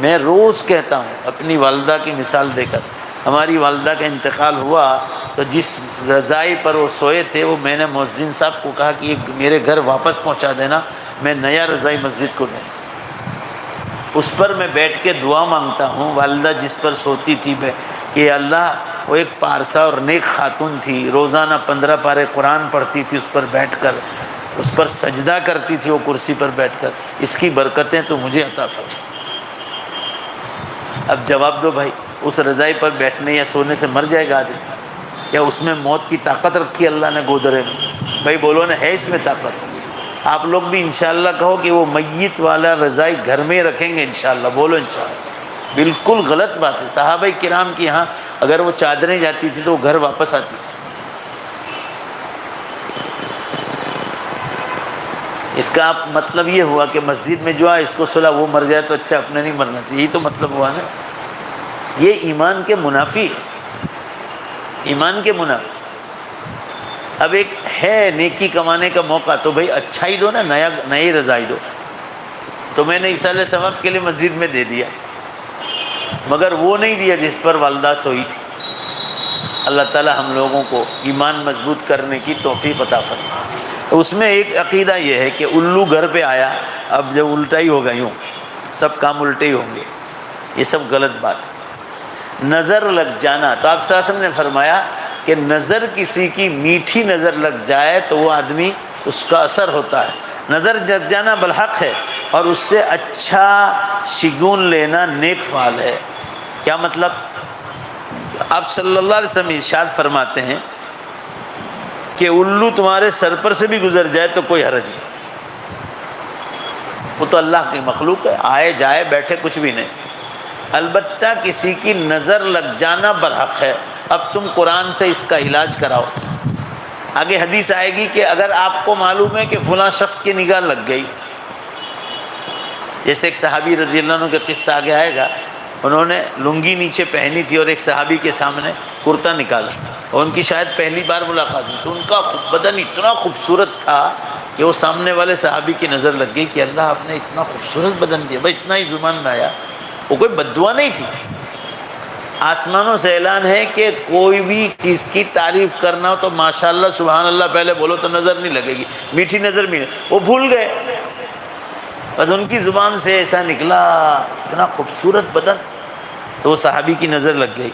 A: میں روز کہتا ہوں اپنی والدہ کی مثال دے کر، ہماری والدہ کا انتقال ہوا تو جس رضائی پر وہ سوئے تھے وہ میں نے مؤذن صاحب کو کہا کہ یہ میرے گھر واپس پہنچا دینا، میں نیا رضائی مسجد کو دوں، اس پر میں بیٹھ کے دعا مانگتا ہوں۔ والدہ جس پر سوتی تھی کہ اللہ، وہ ایک پارسا اور نیک خاتون تھی، روزانہ 15 پارے قرآن پڑھتی تھی اس پر بیٹھ کر، اس پر سجدہ کرتی تھی وہ کرسی پر بیٹھ کر، اس کی برکتیں تو مجھے عطا فرما۔ اب جواب دو بھائی، اس رضائی پر بیٹھنے یا سونے سے مر جائے گا آدمی؟ کیا اس میں موت کی طاقت رکھی اللہ نے گودرے میں؟ بھائی بولو نا، ہے اس میں طاقت؟ آپ لوگ بھی انشاءاللہ کہو کہ وہ میت والا رضائی گھر میں رکھیں گے انشاءاللہ، بولو انشاءاللہ۔ بالکل غلط بات ہے۔ صحابہ کرام کی یہاں اگر وہ چادریں جاتی تھی تو وہ گھر واپس آتی تھی۔ اس کا مطلب یہ ہوا کہ مسجد میں جو ہے اس کو صلاح وہ مر جائے تو اچھا، اپنے نہیں مرنا چاہیے، یہی تو مطلب ہوا نا۔ یہ ایمان کے منافی ہے، ایمان کے منافی۔ اب ایک ہے نیکی کمانے کا موقع تو بھائی اچھا ہی دو نا، نئی رضائی دو۔ تو میں نے ایصال ثواب کے لیے مسجد میں دے دیا، مگر وہ نہیں دیا جس پر والدہ سوئی تھی۔ اللہ تعالی ہم لوگوں کو ایمان مضبوط کرنے کی توفیق عطا فرمائے۔ اس میں ایک عقیدہ یہ ہے کہ الو گھر پہ آیا، اب جب الٹا ہی ہوگا، یوں سب کام الٹے ہی ہوں گے، یہ سب غلط بات ہے۔ نظر لگ جانا، تو آپ صلی اللہ علیہ وسلم نے فرمایا کہ نظر کسی کی میٹھی نظر لگ جائے تو وہ آدمی، اس کا اثر ہوتا ہے۔ نظر لگ جانا بالحق ہے، اور اس سے اچھا شگون لینا نیک فعل ہے۔ کیا مطلب؟ آپ صلی اللہ علیہ وسلم ارشاد فرماتے ہیں کہ الو تمہارے سر پر سے بھی گزر جائے تو کوئی حرج نہیں، وہ تو اللہ کی مخلوق ہے، آئے جائے بیٹھے کچھ بھی نہیں۔ البتہ کسی کی نظر لگ جانا برحق ہے۔ اب تم قرآن سے اس کا علاج کراؤ۔ آگے حدیث آئے گی کہ اگر آپ کو معلوم ہے کہ فلاں شخص کی نگاہ لگ گئی، جیسے ایک صحابی رضی اللہ عنہ کا قصہ آگے آئے گا، انہوں نے لنگی نیچے پہنی تھی اور ایک صحابی کے سامنے کرتا نکالا، اور ان کی شاید پہلی بار ملاقات ہوئی، تو ان کا بدن اتنا خوبصورت تھا کہ وہ سامنے والے صحابی کی نظر لگ گئی کہ اللہ آپ نے اتنا خوبصورت بدن دیا، بھائی اتنا ہی زبان میں آیا۔ وہ کوئی بددعا نہیں تھی۔ آسمانوں سے اعلان ہے کہ کوئی بھی چیز کی تعریف کرنا ہو تو ماشاءاللہ سبحان اللہ پہلے بولو تو نظر نہیں لگے گی، میٹھی نظر بھی نہیں۔ وہ بھول گئے، بس ان کی زبان سے ایسا نکلا اتنا خوبصورت بدن، تو وہ صحابی کی نظر لگ گئی۔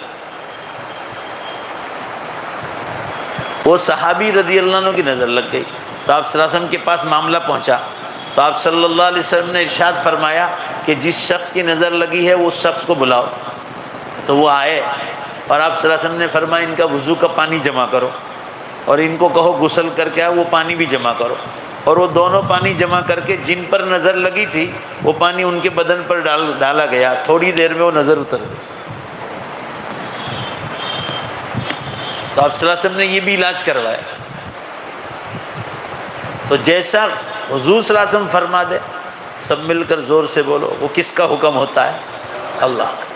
A: وہ صحابی رضی اللہ عنہ کی نظر لگ گئی، تو آپ صلی اللہ علیہ وسلم کے پاس معاملہ پہنچا، تو آپ صلی اللہ علیہ وسلم نے ارشاد فرمایا کہ جس شخص کی نظر لگی ہے وہ شخص کو بلاؤ۔ تو وہ آئے، اور آپ صلی اللہ علیہ وسلم نے فرمایا ان کا وضو کا پانی جمع کرو، اور ان کو کہو غسل کر کے وہ پانی بھی جمع کرو۔ اور وہ دونوں پانی جمع کر کے جن پر نظر لگی تھی وہ پانی ان کے بدن پر ڈالا گیا، تھوڑی دیر میں وہ نظر اتر گئی۔ تو آپ صلی اللہ علیہ وسلم نے یہ بھی علاج کروایا۔ تو جیسا حضور صلی اللہ علیہ وسلم فرما دے، سب مل کر زور سے بولو، وہ کس کا حکم ہوتا ہے؟ اللہ کا۔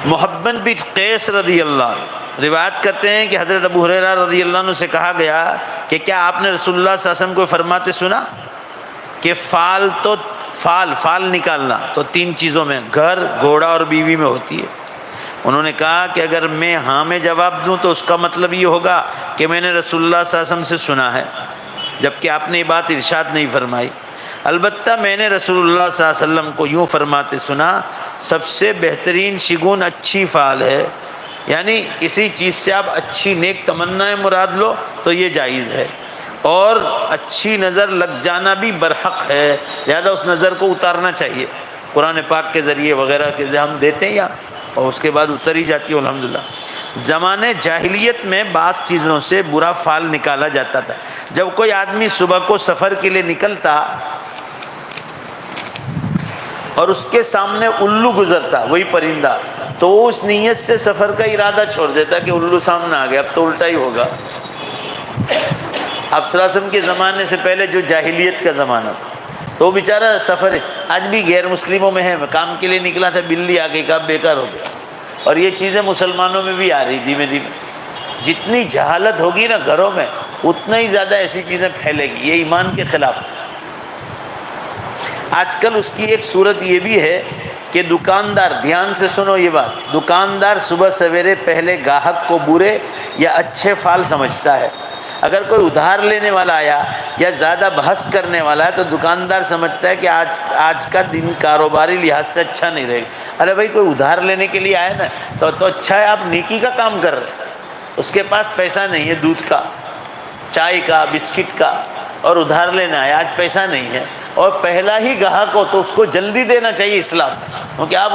A: محمد بن قیس رضی اللہ عنہ روایت کرتے ہیں کہ حضرت ابو ہریرہ رضی اللہ عنہ سے کہا گیا کہ کیا آپ نے رسول اللہ صلی اللہ علیہ وسلم کو فرماتے سنا کہ فال نکالنا تو 3 چیزوں میں، گھر، گھوڑا اور بیوی میں ہوتی ہے۔ انہوں نے کہا کہ اگر میں ہاں میں جواب دوں تو اس کا مطلب یہ ہوگا کہ میں نے رسول اللہ صلی اللہ علیہ وسلم سے سنا ہے، جبکہ آپ نے یہ بات ارشاد نہیں فرمائی۔ البتہ میں نے رسول اللہ صلی اللہ علیہ وسلم کو یوں فرماتے سنا، سب سے بہترین شگون اچھی فعال ہے، یعنی کسی چیز سے آپ اچھی نیک تمنائیں مراد لو تو یہ جائز ہے، اور اچھی نظر لگ جانا بھی برحق ہے، لہذا اس نظر کو اتارنا چاہیے۔ قرآن پاک کے ذریعے وغیرہ کے ہم دیتے ہیں یا اور اس کے بعد اتر ہی جاتی ہے الحمدللہ۔ زمانے جاہلیت میں بعض چیزوں سے برا فال نکالا جاتا تھا۔ جب کوئی آدمی صبح کو سفر کے لیے نکلتا اور اس کے سامنے الو گزرتا، وہی پرندہ، تو وہ اس نیت سے سفر کا ارادہ چھوڑ دیتا کہ الو سامنے آ گیا، اب تو الٹا ہی ہوگا۔ آپ صلی اللہ علیہ وسلم کے زمانے سے پہلے جو جاہلیت کا زمانہ تھا تو وہ بیچارہ سفر، آج بھی غیر مسلموں میں ہے، کام کے لیے نکلا تھا، بلی آ گئی، کام بیکار ہو گیا۔ اور یہ چیزیں مسلمانوں میں بھی آ رہی دھیمے دھیمے۔ جتنی جہالت ہوگی نا گھروں میں اتنا ہی زیادہ ایسی چیزیں پھیلے گی، یہ ایمان کے خلاف ہے۔ آج کل اس کی ایک صورت یہ بھی ہے کہ دکاندار، دھیان سے سنو یہ بات، دکاندار صبح سویرے پہلے گاہک کو برے یا اچھے فال سمجھتا ہے۔ اگر کوئی ادھار لینے والا آیا یا زیادہ بحث کرنے والا ہے تو دکاندار سمجھتا ہے کہ آج کا دن کاروباری لحاظ سے اچھا نہیں رہے گا۔ ارے بھائی کوئی ادھار لینے کے لیے آیا نا تو اچھا ہے، آپ نیکی کا کام کر رہے ہیں، اس کے پاس پیسہ نہیں ہے، دودھ کا، چائے کا، بسکٹ کا، اور ادھار لینا ہے، آج پیسہ نہیں ہے، اور پہلا ہی گاہک ہو تو اس کو جلدی دینا چاہیے اسلام، کیونکہ آپ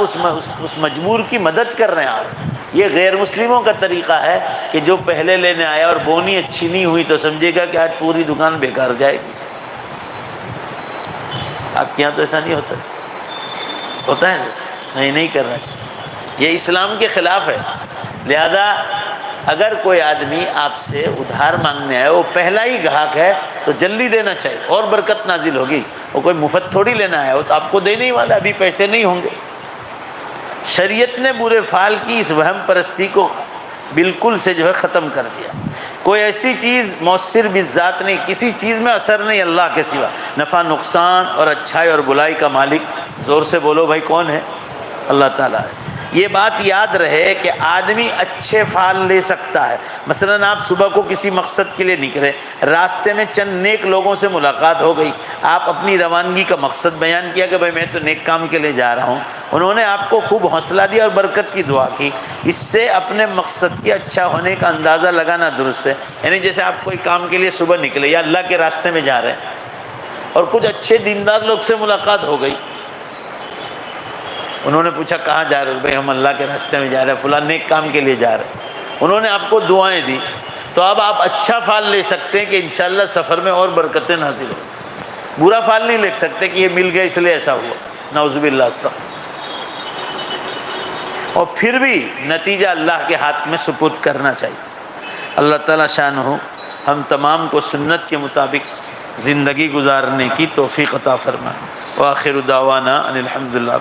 A: اس مجبور کی مدد کر رہے ہیں آپ۔ یہ غیر مسلموں کا طریقہ ہے کہ جو پہلے لینے آیا اور بونی اچھی نہیں ہوئی تو سمجھے گا کہ آج پوری دکان بیکار جائے گی۔ آپ کے یہاں تو ایسا نہیں ہوتا ہے نہیں کرنا چاہیے، یہ اسلام کے خلاف ہے۔ لہذا اگر کوئی آدمی آپ سے ادھار مانگنے آئے، وہ پہلا ہی گاہک ہے تو جلدی دینا چاہیے اور برکت نازل ہوگی۔ وہ کوئی مفت تھوڑی لینا آیا، وہ تو آپ کو دینے ہی والا، ابھی پیسے نہیں ہوں گے۔ شریعت نے برے فال کی اس وہم پرستی کو بالکل سے ختم کر دیا۔ کوئی ایسی چیز مؤثر بالذات نہیں، کسی چیز میں اثر نہیں اللہ کے سوا، نفع نقصان اور اچھائی اور بلائی کا مالک، زور سے بولو بھائی کون ہے؟ اللہ تعالیٰ ہے۔ یہ بات یاد رہے کہ آدمی اچھے فعال لے سکتا ہے۔ مثلاً آپ صبح کو کسی مقصد کے لیے نکلے، راستے میں چند نیک لوگوں سے ملاقات ہو گئی، آپ اپنی روانگی کا مقصد بیان کیا کہ بھائی میں تو نیک کام کے لیے جا رہا ہوں، انہوں نے آپ کو خوب حوصلہ دیا اور برکت کی دعا کی، اس سے اپنے مقصد کے اچھا ہونے کا اندازہ لگانا درست ہے۔ یعنی جیسے آپ کوئی کام کے لیے صبح نکلے یا اللہ کے راستے میں جا رہے ہیں اور کچھ اچھے دیندار لوگ سے ملاقات ہو گئی، انہوں نے پوچھا کہاں جا رہے ہو؟ بھائی ہم اللہ کے راستے میں جا رہے ہیں، فلاں نیک کام کے لیے جا رہے ہیں، انہوں نے آپ کو دعائیں دی، تو اب آپ اچھا فال لے سکتے ہیں کہ انشاءاللہ سفر میں اور برکتیں نازل ہوں۔ برا فال نہیں لے سکتے کہ یہ مل گیا اس لیے ایسا ہوا، نعوذ باللہ استغفر۔ اور پھر بھی نتیجہ اللہ کے ہاتھ میں سپرد کرنا چاہیے۔ اللہ تعالیٰ شان ہو ہم تمام کو سنت کے مطابق زندگی گزارنے کی توفیق عطا فرمائے۔ وآخر دعوانا ان الحمدللہ۔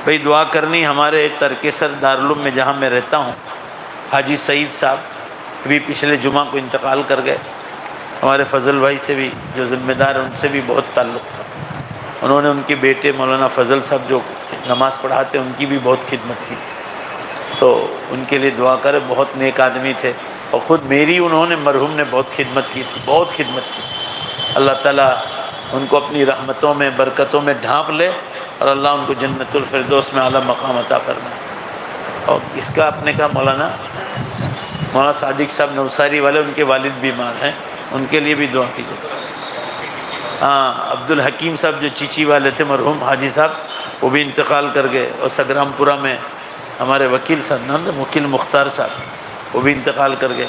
A: بھئی دعا کرنی، ہمارے ترکسر دارالعلوم میں جہاں میں رہتا ہوں، حاجی سعید صاحب ابھی پچھلے جمعہ کو انتقال کر گئے۔ ہمارے فضل بھائی سے بھی جو ذمہ دار ہیں ان سے بھی بہت تعلق تھا، انہوں نے ان کے بیٹے مولانا فضل صاحب جو نماز پڑھاتے ان کی بھی بہت خدمت کی تھی، تو ان کے لیے دعا کرے، بہت نیک آدمی تھے، اور خود میری انہوں نے مرحوم نے بہت خدمت کی تھی، بہت خدمت کی۔ اللہ تعالیٰ ان کو اپنی رحمتوں میں برکتوں میں ڈھانپ لے، اور اللہ ان کو جنت الفردوس میں اعلیٰ مقام عطا فرمائے۔ اور اس کا اپنے کا مولانا صادق صاحب نوساری والے، ان کے والد بیمار ہیں، ان کے لیے بھی دعا کیجیے۔ ہاں عبد الحکیم صاحب جو چیچی والے تھے مرحوم حاجی صاحب، وہ بھی انتقال کر گئے۔ اور سگرام پورہ میں ہمارے وکیل صاحب نام تھا وکیل مختار صاحب، وہ بھی انتقال کر گئے۔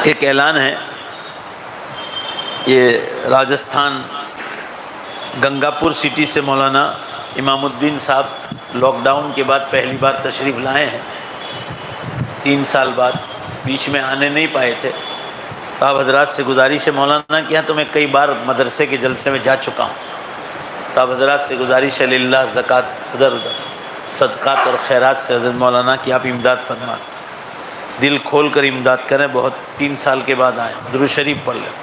A: ایک اعلان ہے، یہ راجستھان گنگاپور سٹی سے مولانا امام الدین صاحب لاک ڈاؤن کے بعد پہلی بار تشریف لائے ہیں، 3 سال بعد، بیچ میں آنے نہیں پائے تھے، تو آپ حضرات سے گزارش ہے، مولانا کے یہاں تو میں کئی بار مدرسے کے جلسے میں جا چکا ہوں، تو آپ حضرات سے گزارش ہے للہ زکوٰۃ ادھر صدقات اور خیرات سے حضرت مولانا کی آپ امداد فرما، دل کھول کر امداد کریں، بہت 3 سال کے بعد آئیں، درود شریف پڑھ لیں۔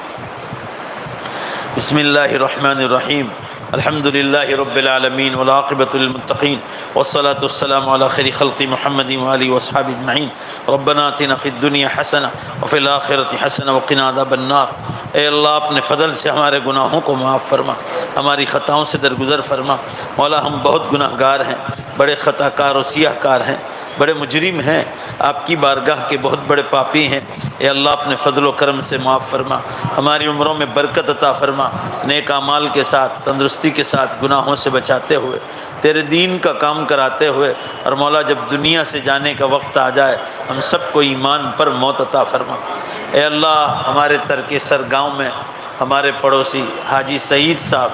A: بسم اللہ الرحمن الرحیم، الحمد للہ رب العالمین والعاقبۃ للمتقین والصلاة والسلام علی خیر خلق محمد وآلہ وصحبہ اجمعین، ربنا آتنا فی الدنیا حسنہ وفی الآخرۃ حسنہ وقنا عذاب النار۔ اے اللہ اپنے فضل سے ہمارے گناہوں کو معاف فرما، ہماری خطاؤں سے درگزر فرما۔ مولا ہم بہت گناہ گار ہیں، بڑے خطا کار و سیاہ کار ہیں، بڑے مجرم ہیں، آپ کی بارگاہ کے بہت بڑے پاپی ہیں۔ اے اللہ اپنے فضل و کرم سے معاف فرما، ہماری عمروں میں برکت عطا فرما، نیک اعمال کے ساتھ تندرستی کے ساتھ گناہوں سے بچاتے ہوئے تیرے دین کا کام کراتے ہوئے، اور مولا جب دنیا سے جانے کا وقت آ جائے ہم سب کو ایمان پر موت عطا فرما۔ اے اللہ ہمارے ترک سر گاؤں میں ہمارے پڑوسی حاجی سعید صاحب،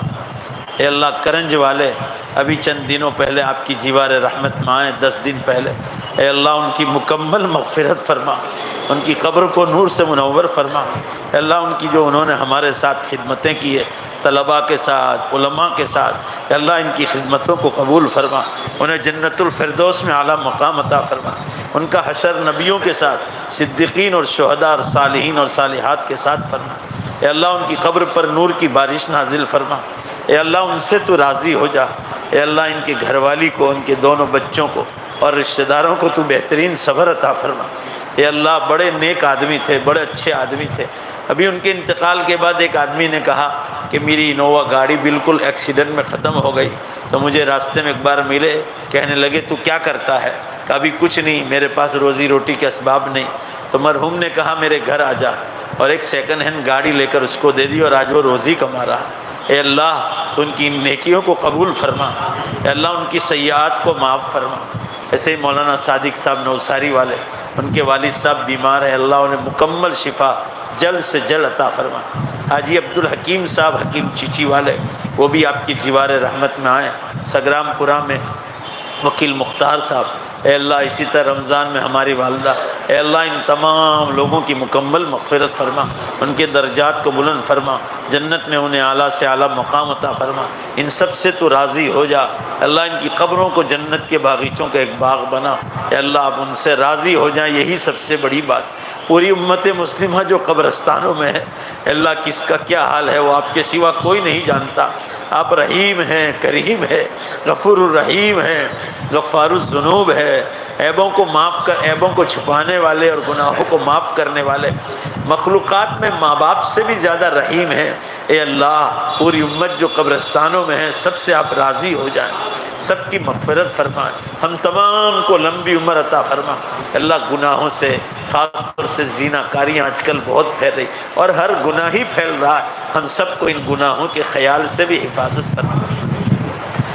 A: اے اللہ کرنج والے، ابھی چند دنوں پہلے آپ کی جیوار رحمت میں آئے، 10 دن پہلے۔ اے اللہ ان کی مکمل مغفرت فرما، ان کی قبر کو نور سے منور فرما۔ اے اللہ ان کی جو انہوں نے ہمارے ساتھ خدمتیں کی ہے، طلباء کے ساتھ، علماء کے ساتھ، اے اللہ ان کی خدمتوں کو قبول فرما، انہیں جنت الفردوس میں اعلیٰ مقام عطا فرما، ان کا حشر نبیوں کے ساتھ، صدیقین اور شہداء اور صالحین اور صالحات کے ساتھ فرما۔ اے اللہ ان کی قبر پر نور کی بارش نازل فرما۔ اے اللہ ان سے تو راضی ہو جا۔ اے اللہ ان کے گھر والی کو، ان کے دونوں بچوں کو اور رشتہ داروں کو تو بہترین صبر عطا فرما۔ اے اللہ بڑے نیک آدمی تھے، بڑے اچھے آدمی تھے۔ ابھی ان کے انتقال کے بعد ایک آدمی نے کہا کہ میری انووا گاڑی بالکل ایکسیڈنٹ میں ختم ہو گئی، تو مجھے راستے میں ایک بار ملے، کہنے لگے تو کیا کرتا ہے؟ کہا ابھی کچھ نہیں، میرے پاس روزی روٹی کے اسباب نہیں۔ تو مرحوم نے کہا میرے گھر آ جا، اور ایک سیکنڈ ہینڈ گاڑی لے کر اس کو دے دی، اور آج وہ روزی کما رہا ہے۔ اے اللہ تو ان کی نیکیوں کو قبول فرما، اے اللہ ان کی سیئات کو معاف فرما۔ ایسے ہی مولانا صادق صاحب نوساری والے، ان کے والد صاحب بیمار ہیں، اللہ انہیں مکمل شفا جلد سے جلد عطا فرما۔ حاجی عبدالحکیم صاحب حکیم چیچی والے، وہ بھی آپ کی جیوار رحمت میں آئیں۔ سگرام پورہ میں وکیل مختار صاحب، اے اللہ اسی طرح رمضان میں ہماری والدہ، اے اللہ ان تمام لوگوں کی مکمل مغفرت فرما، ان کے درجات کو بلند فرما، جنت میں انہیں اعلیٰ سے اعلیٰ مقام عطا فرما۔ ان سب سے تو راضی ہو جا، اللہ ان کی قبروں کو جنت کے باغیچوں کا ایک باغ بنا۔ اے اللہ آپ ان سے راضی ہو جائیں، یہی سب سے بڑی بات۔ پوری امت مسلمہ جو قبرستانوں میں ہے، اللہ کس کا کیا حال ہے وہ آپ کے سوا کوئی نہیں جانتا۔ آپ رحیم ہیں، کریم ہے، غفور الرحیم ہیں، غفار الذنوب ہے، عیبوں کو معاف کر، عیبوں کو چھپانے والے اور گناہوں کو معاف کرنے والے، مخلوقات میں ماں باپ سے بھی زیادہ رحیم ہیں۔ اے اللہ پوری امت جو قبرستانوں میں ہے سب سے آپ راضی ہو جائیں، سب کی مغفرت فرمائیں، ہم تمام کو لمبی عمر عطا فرما۔ اللہ گناہوں سے، خاص طور سے زنا کاریاں آج کل بہت پھیل رہی، اور ہر گناہ ہی پھیل رہا ہے، ہم سب کو ان گناہوں کے خیال سے بھی حفاظت فرما۔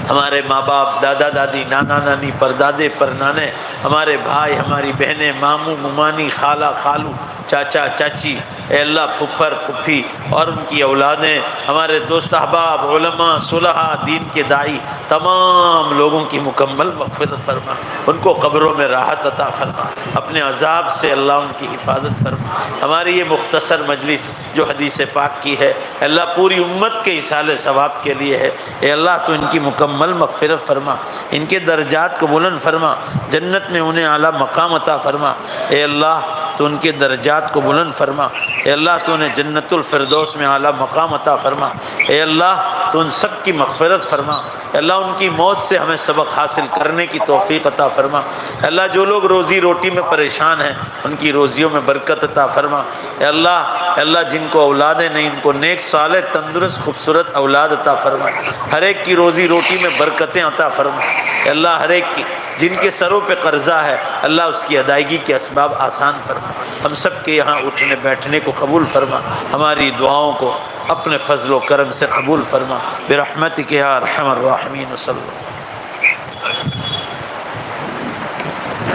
A: ہمارے ماں باپ، دادا دادی، نانا نانی، پردادے پرنانے، ہمارے بھائی، ہماری بہنیں، ماموں ممانی، خالہ خالو، چاچا چاچی، اے اللہ پھپھر پھپھی اور ان کی اولادیں، ہمارے دوست احباب، علماء، صلحاء، دین کے داعی، تمام لوگوں کی مکمل مغفرت فرما، ان کو قبروں میں راحت عطا فرما، اپنے عذاب سے اللہ ان کی حفاظت فرما۔ ہماری یہ مختصر مجلس جو حدیث پاک کی ہے، اللہ پوری امت کے ایصال ثواب کے لیے ہے۔ اے اللہ تو ان کی مکمل مغفرت فرما، ان کے درجات کو بلند فرما، جنت میں انہیں اعلیٰ مقام عطا فرما۔ اے اللہ تو ان کے درجات کو بلند فرما، اے اللہ تو انہیں جنت الفردوس میں اعلیٰ مقام عطا فرما۔ اے اللہ تو ان سب کی مغفرت فرما، اے اللہ ان کی موت سے ہمیں سبق حاصل کرنے کی توفیق عطا فرما۔ اے اللہ جو لوگ روزی روٹی میں پریشان ہیں ان کی روزیوں میں برکت عطا فرما۔ اے اللہ جن کو اولادیں نہیں ان کو نیک صالح تندرست خوبصورت اولاد عطا فرما، ہر ایک کی روزی روٹی میں برکتیں عطا فرما۔ اے اللہ ہر ایک کی جن کے سروں پہ قرضہ ہے اللہ اس کی ادائیگی کے اسباب آسان فرما، ہم سب کے یہاں اٹھنے بیٹھنے کو قبول فرما، ہماری دعاؤں کو اپنے فضل و کرم سے قبول فرما، برحمتک یا ارحم الراحمین۔ صلی اللہ